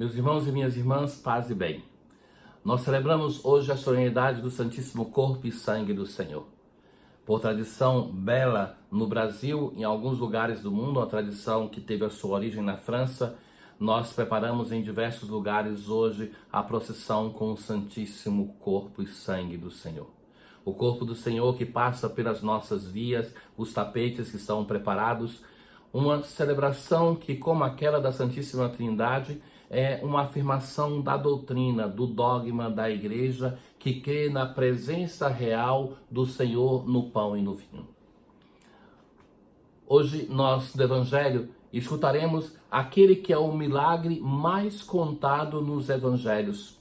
Meus irmãos e minhas irmãs, paz e bem. Nós celebramos hoje a solenidade do Santíssimo Corpo e Sangue do Senhor. Por tradição bela no Brasil, em alguns lugares do mundo, uma tradição que teve a sua origem na França, nós preparamos em diversos lugares hoje a procissão com o Santíssimo Corpo e Sangue do Senhor. O corpo do Senhor que passa pelas nossas vias, os tapetes que são preparados, uma celebração que, como aquela da Santíssima Trindade, é uma afirmação da doutrina, do dogma da Igreja, que crê na presença real do Senhor no pão e no vinho. Hoje nós, do Evangelho, escutaremos aquele que é o milagre mais contado nos Evangelhos,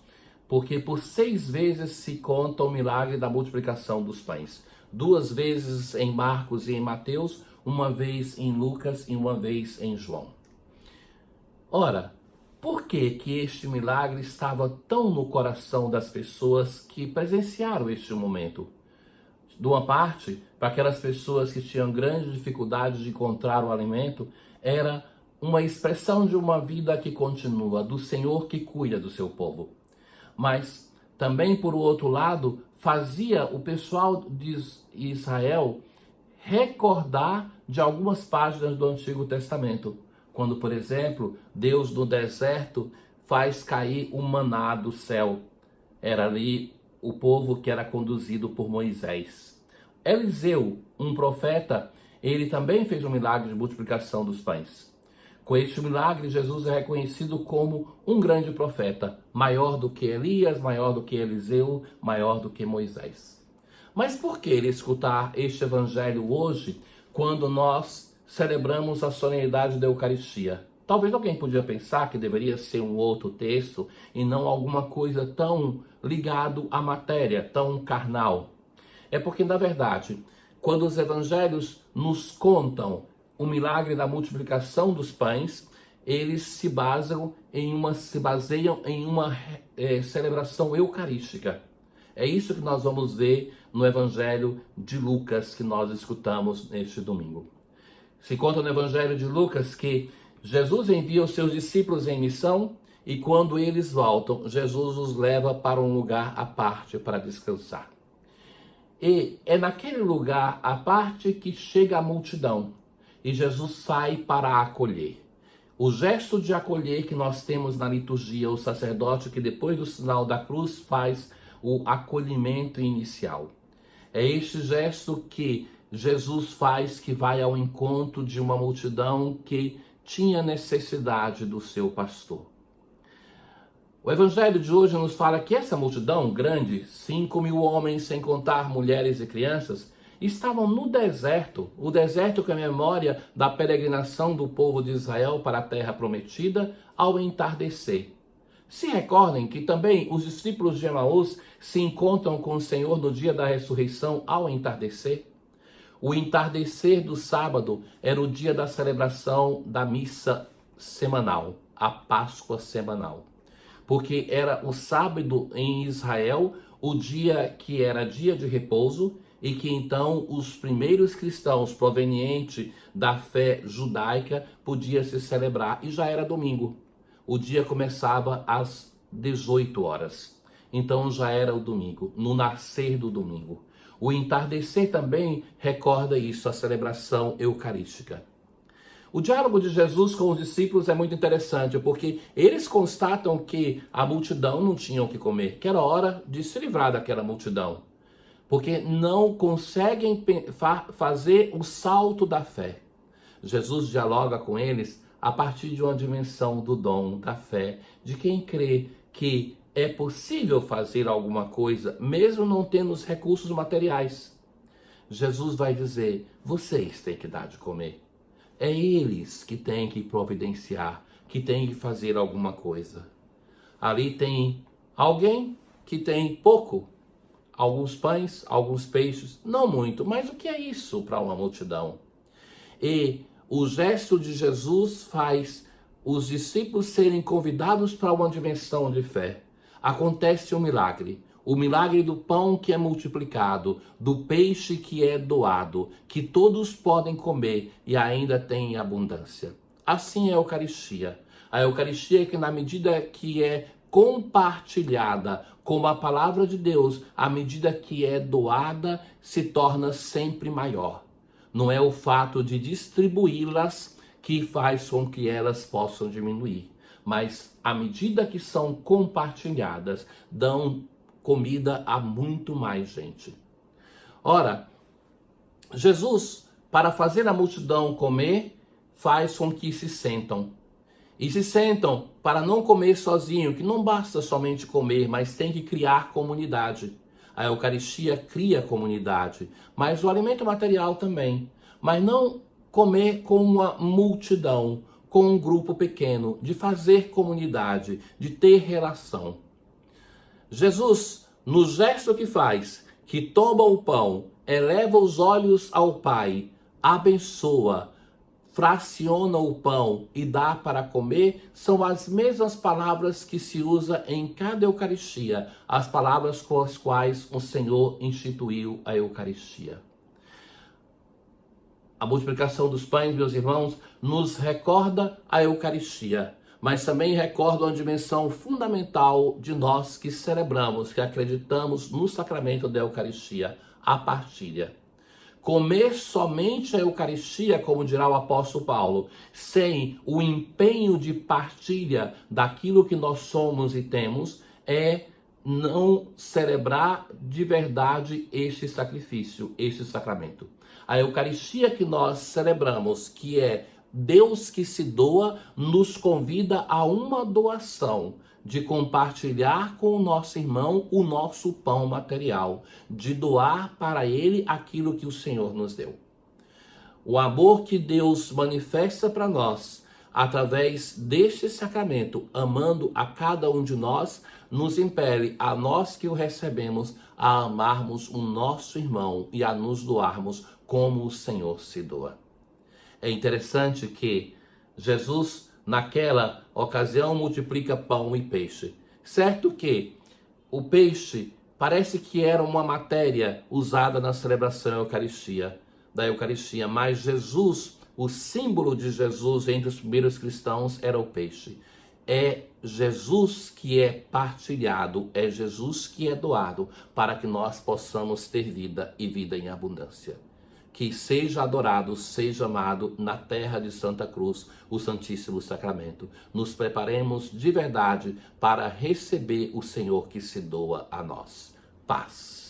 porque por 6 vezes se conta o milagre da multiplicação dos pães. 2 vezes em Marcos e em Mateus, 1 vez em Lucas e 1 vez em João. Ora, por que este milagre estava tão no coração das pessoas que presenciaram este momento? De uma parte, para aquelas pessoas que tinham grande dificuldade de encontrar o alimento, era uma expressão de uma vida que continua, do Senhor que cuida do seu povo. Mas também, por outro lado, fazia o pessoal de Israel recordar de algumas páginas do Antigo Testamento. Quando, por exemplo, Deus no deserto faz cair o maná do céu. Era ali o povo que era conduzido por Moisés. Eliseu, um profeta, ele também fez um milagre de multiplicação dos pães. Com este milagre, Jesus é reconhecido como um grande profeta, maior do que Elias, maior do que Eliseu, maior do que Moisés. Mas por que ele escutar este evangelho hoje, quando nós celebramos a solenidade da Eucaristia? Talvez alguém podia pensar que deveria ser um outro texto e não alguma coisa tão ligado à matéria, tão carnal. É porque, na verdade, quando os evangelhos nos contam o milagre da multiplicação dos pães, eles se baseiam em uma celebração eucarística. É isso que nós vamos ver no Evangelho de Lucas, que nós escutamos neste domingo. Se conta no Evangelho de Lucas que Jesus envia os seus discípulos em missão e quando eles voltam, Jesus os leva para um lugar à parte para descansar. E é naquele lugar à parte que chega a multidão e Jesus sai para acolher. O gesto de acolher que nós temos na liturgia, o sacerdote que depois do sinal da cruz faz o acolhimento inicial. É este gesto que Jesus faz, que vai ao encontro de uma multidão que tinha necessidade do seu pastor. O evangelho de hoje nos fala que essa multidão grande, 5.000 homens, sem contar mulheres e crianças, estavam no deserto, o deserto que é a memória da peregrinação do povo de Israel para a terra prometida ao entardecer. Se recordem que também os discípulos de Emaús se encontram com o Senhor no dia da ressurreição ao entardecer. O entardecer do sábado era o dia da celebração da missa semanal, a Páscoa semanal. Porque era o sábado em Israel, o dia que era dia de repouso, e que então os primeiros cristãos provenientes da fé judaica podiam se celebrar, e já era domingo. O dia começava às 18 horas. Então já era o domingo, no nascer do domingo. O entardecer também recorda isso, a celebração eucarística. O diálogo de Jesus com os discípulos é muito interessante, porque eles constatam que a multidão não tinha o que comer, que era hora de se livrar daquela multidão, porque não conseguem fazer o salto da fé. Jesus dialoga com eles a partir de uma dimensão do dom, da fé, de quem crê que é possível fazer alguma coisa, mesmo não tendo os recursos materiais. Jesus vai dizer, vocês têm que dar de comer. É eles que têm que providenciar, que têm que fazer alguma coisa. Ali tem alguém que tem pouco, alguns pães, alguns peixes, não muito, mas o que é isso para uma multidão? E o gesto de Jesus faz os discípulos serem convidados para uma dimensão de fé. Acontece um milagre. O milagre do pão que é multiplicado, do peixe que é doado, que todos podem comer e ainda tem abundância. Assim é a Eucaristia. A Eucaristia é que na medida que é compartilhada como a palavra de Deus, à medida que é doada, se torna sempre maior. Não é o fato de distribuí-las que faz com que elas possam diminuir, mas à medida que são compartilhadas, dão comida a muito mais gente. Ora, Jesus, para fazer a multidão comer, faz com que se sentam. E se sentam para não comer sozinho, que não basta somente comer, mas tem que criar comunidade. A Eucaristia cria comunidade, mas o alimento material também. Mas não comer com uma multidão, com um grupo pequeno, de fazer comunidade, de ter relação. Jesus, no gesto que faz, que toma o pão, eleva os olhos ao Pai, abençoa, fraciona o pão e dá para comer, são as mesmas palavras que se usa em cada Eucaristia, as palavras com as quais o Senhor instituiu a Eucaristia. A multiplicação dos pães, meus irmãos, nos recorda a Eucaristia, mas também recorda uma dimensão fundamental de nós que celebramos, que acreditamos no sacramento da Eucaristia, a partilha. Comer somente a Eucaristia, como dirá o apóstolo Paulo, sem o empenho de partilha daquilo que nós somos e temos, é não celebrar de verdade este sacrifício, este sacramento. A Eucaristia que nós celebramos, que é Deus que se doa, nos convida a uma doação, de compartilhar com o nosso irmão o nosso pão material, de doar para ele aquilo que o Senhor nos deu. O amor que Deus manifesta para nós, através deste sacramento, amando a cada um de nós, nos impele, a nós que o recebemos, a amarmos o nosso irmão e a nos doarmos como o Senhor se doa. É interessante que Jesus, naquela ocasião, multiplica pão e peixe. Certo que o peixe parece que era uma matéria usada na celebração da Eucaristia, mas Jesus, o símbolo de Jesus entre os primeiros cristãos era o peixe. É Jesus que é partilhado, é Jesus que é doado para que nós possamos ter vida e vida em abundância. Que seja adorado, seja amado na terra de Santa Cruz, o Santíssimo Sacramento. Nos preparemos de verdade para receber o Senhor que se doa a nós. Paz.